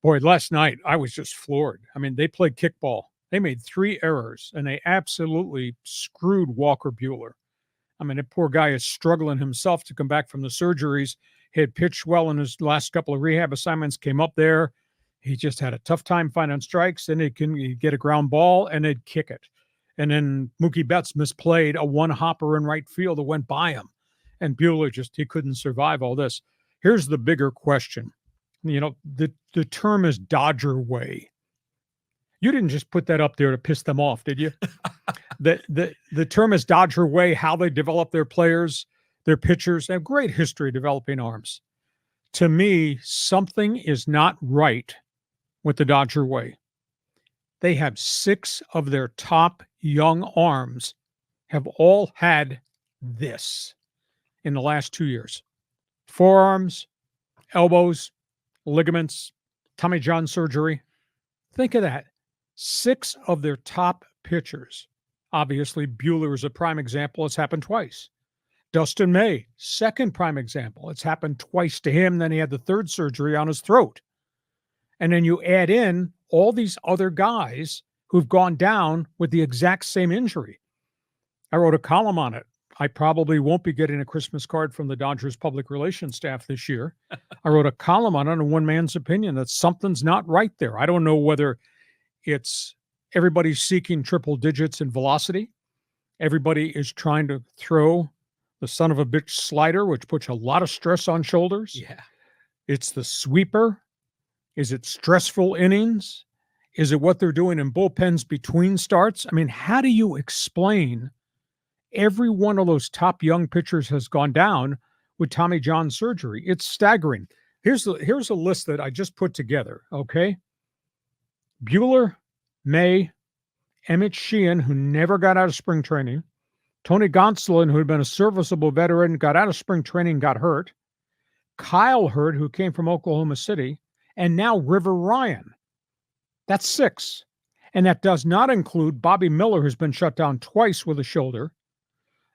Boy, last night I was just floored. I mean, they played kickball. They made 3 errors, and they absolutely screwed Walker Buehler. I mean, that poor guy is struggling himself to come back from the surgeries. He had pitched well in his last couple of rehab assignments, came up there. He just had a tough time finding strikes. Then he'd get a ground ball, and they'd kick it. And then Mookie Betts misplayed a one-hopper in right field that went by him. And Buehler he couldn't survive all this. Here's the bigger question. You know, the term is Dodger way. You didn't just put that up there to piss them off, did you? The term is Dodger way, how they develop their players, their pitchers. They have great history developing arms. To me, something is not right with the Dodger way. They have 6 of their top young arms have all had this in the last 2 years. Forearms, elbows, ligaments, Tommy John surgery. Think of that. 6 of their top pitchers. Obviously, Buehler is a prime example. It's happened twice. Dustin May, second prime example. It's happened twice to him. Then he had the 3rd surgery on his throat. And then you add in all these other guys who've gone down with the exact same injury. I wrote a column on it. I probably won't be getting a Christmas card from the Dodgers public relations staff this year. I wrote a column on it, and one man's opinion that something's not right there. I don't know whether it's everybody's seeking triple digits in velocity. Everybody is trying to throw the son of a bitch slider, which puts a lot of stress on shoulders. Yeah. It's the sweeper. Is it stressful innings? Is it what they're doing in bullpens between starts? I mean, how do you explain every one of those top young pitchers has gone down with Tommy John surgery? It's staggering. Here's a list that I just put together, okay? Buehler, May, Emmet Sheehan, who never got out of spring training, Tony Gonsolin, who had been a serviceable veteran, got out of spring training, got hurt, Kyle Hurd, who came from Oklahoma City, and now River Ryan. That's 6. And that does not include Bobby Miller, who's been shut down twice with a shoulder,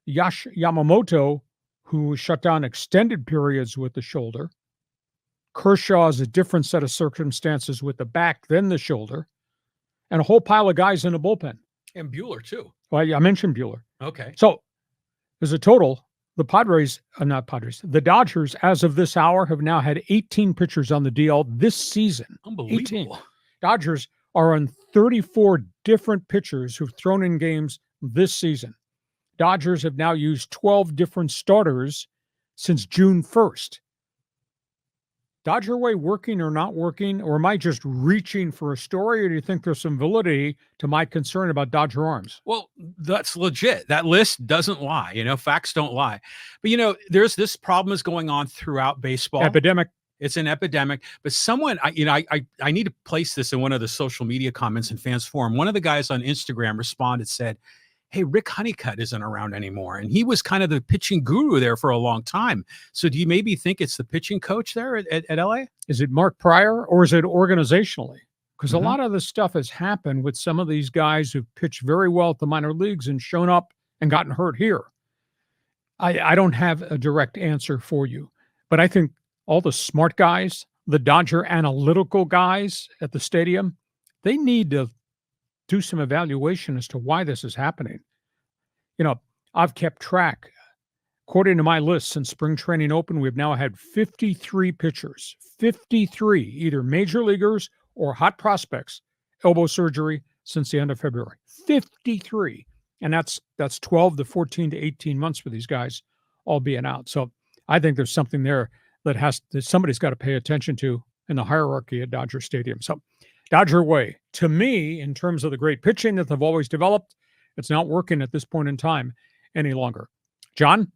Yamamoto, who was shut down extended periods with the shoulder. Kershaw is a different set of circumstances with the back than the shoulder, and a whole pile of guys in the bullpen. And Buehler, too. Well, I mentioned Buehler. Okay. So there's a total. The the Dodgers, as of this hour, have now had 18 pitchers on the DL this season. Unbelievable. 18. Dodgers are on 34 different pitchers who've thrown in games this season. Dodgers have now used 12 different starters since June 1st. Dodger way working or not working, or am I just reaching for a story, or do you think there's some validity to my concern about Dodger arms? Well, that's legit. That list doesn't lie. You know, facts don't lie. But, there's this problem is going on throughout baseball. Epidemic. It's an epidemic. But someone, I need to place this in one of the social media comments in Fans Forum. One of the guys on Instagram responded, said, hey, Rick Honeycutt isn't around anymore. And he was kind of the pitching guru there for a long time. So do you maybe think it's the pitching coach there at LA? Is it Mark Pryor, or is it organizationally? Because a lot of this stuff has happened with some of these guys who've pitched very well at the minor leagues and shown up and gotten hurt here. I don't have a direct answer for you, but I think all the smart guys, the Dodger analytical guys at the stadium, they need to do some evaluation as to why this is happening. I've kept track. According to my list, since spring training opened, we've now had 53 pitchers, 53, either major leaguers or hot prospects, elbow surgery since the end of February. 53. And that's 12 to 14 to 18 months for these guys all being out. So I think there's something there that somebody's got to pay attention to in the hierarchy at Dodger Stadium. So Dodger way, to me, in terms of the great pitching that they've always developed, it's not working at this point in time any longer. John?